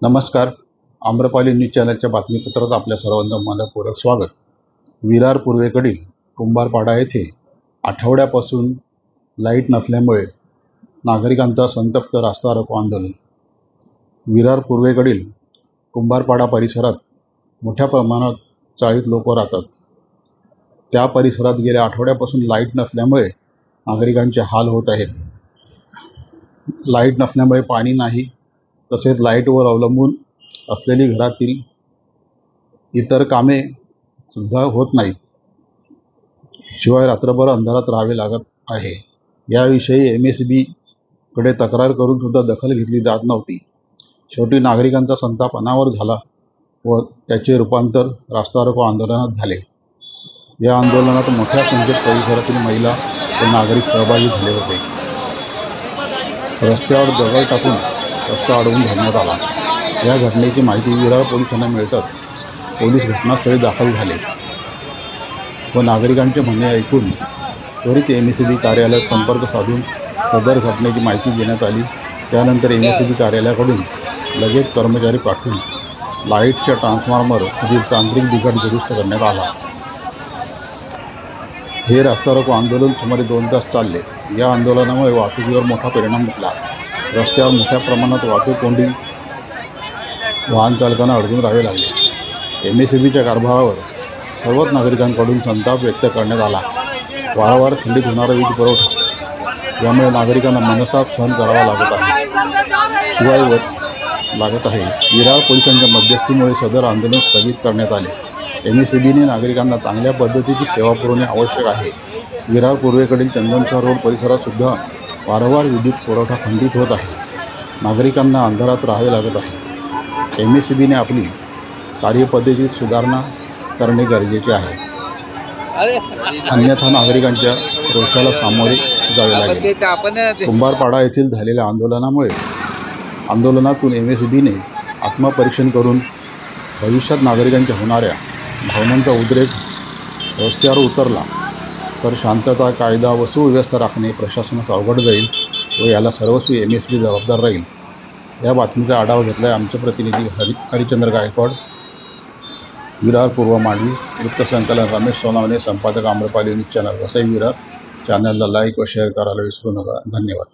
नमस्कार. आम्रपाली न्यूज चॅनलच्या बातमीपत्रात आपल्या सर्वांचं मनपूर्वक स्वागत. विरार पूर्वेकडील कुंभारपाडा येथे आठवड्यापासून लाईट नसल्यामुळे नागरिकांचा संतप्त रास्ता रोको आंदोलन. विरार पूर्वेकडील कुंभारपाडा परिसरात मोठ्या प्रमाणात चाळीत लोक राहतात. त्या परिसरात गेल्या आठवड्यापासून लाईट नसल्यामुळे नागरिकांचे हाल होत आहेत. लाईट नसल्यामुळे पाणी नाही, तसेच लाईटवर अवलंबून असलेली घरातील इतर कामे सुद्धा होत नाहीत. शिवाय रात्रभर अंधारात राहावे लागत आहे. याविषयी MSEB कडे तक्रार करून सुद्धा दखल घेतली जात नव्हती. शेवटी नागरिकांचा संताप अनावर झाला व त्याचे रूपांतर रास्ता रोको आंदोलनात झाले. या आंदोलनात मोठ्या संख्येत परिसरातील महिला व नागरिक सहभागी झाले होते. रस्त्यावर दगड टाकून रस्ता अडवून धरण्यात आला. या घटनेची माहिती विरार पोलिसांना मिळताच पोलीस घटनास्थळी दाखल झाले व नागरिकांचे म्हणणे ऐकून त्वरित MSEB कार्यालयात संपर्क साधून सदर घटनेची माहिती देण्यात आली. त्यानंतर MSEB कार्यालयाकडून लगेच कर्मचारी पाठवून लाईटच्या ट्रान्सफॉर्मरमधील तांत्रिक बिघाड दुरुस्त करण्यात आला. हे रास्ता रोको आंदोलन सुमारे 2 तास चालले. या आंदोलनामुळे वाहतुकीवर मोठा परिणाम झाला. रस्त्यावर मोठ्या प्रमाणात वाहतूक कोंडी, वाहन चालकांना अडकून राहावे लागले. MSEBच्या कारभारावर सर्वच नागरिकांकडून संताप व्यक्त करण्यात आला. वारंवार खंडित होणारा वीज पुरवठा यामुळे नागरिकांना मनस्ताप सहन करावा लागत आहे. विरार पोलिसांच्या मध्यस्थीमुळे सदर आंदोलन स्थगित करण्यात आले. MSEBने नागरिकांना चांगल्या पद्धतीची सेवा पुरवणे आवश्यक आहे. विरार पूर्वेकडील चंदनसर रोड परिसरात सुद्धा वारंवार विद्युत पुरवठा खंडित होत आहे. नागरिकांना अंधारात राहावे लागत आहे. MSEBने आपली कार्यपद्धतीत सुधारणा करणे गरजेचे आहे, अन्यथा नागरिकांच्या रोषाला सामोरे जावे लागेल. कुंभारपाडा येथील झालेल्या आंदोलनातून MSEBने आत्मपरीक्षण करून भविष्यात नागरिकांच्या होणाऱ्या भावनांचा उद्रेक रस्त्यावर उतरला तर शांतता, कायदा व सुव्यवस्था राखणे प्रशासनास अवघड जाईल व याला सर्वस्वी MSEB जबाबदार राहील. या बातमीचा आढावा घेतला आहे आमचे प्रतिनिधी हरिचंद्र गायकवाड. विरार पूर्व मांडवी. वृत्तसंकलन रमेश सोनावणे. संपादक आम्रपाली न्यूज चॅनल वसई विरार. चॅनलला लाईक व शेअर करायला विसरू नका. धन्यवाद.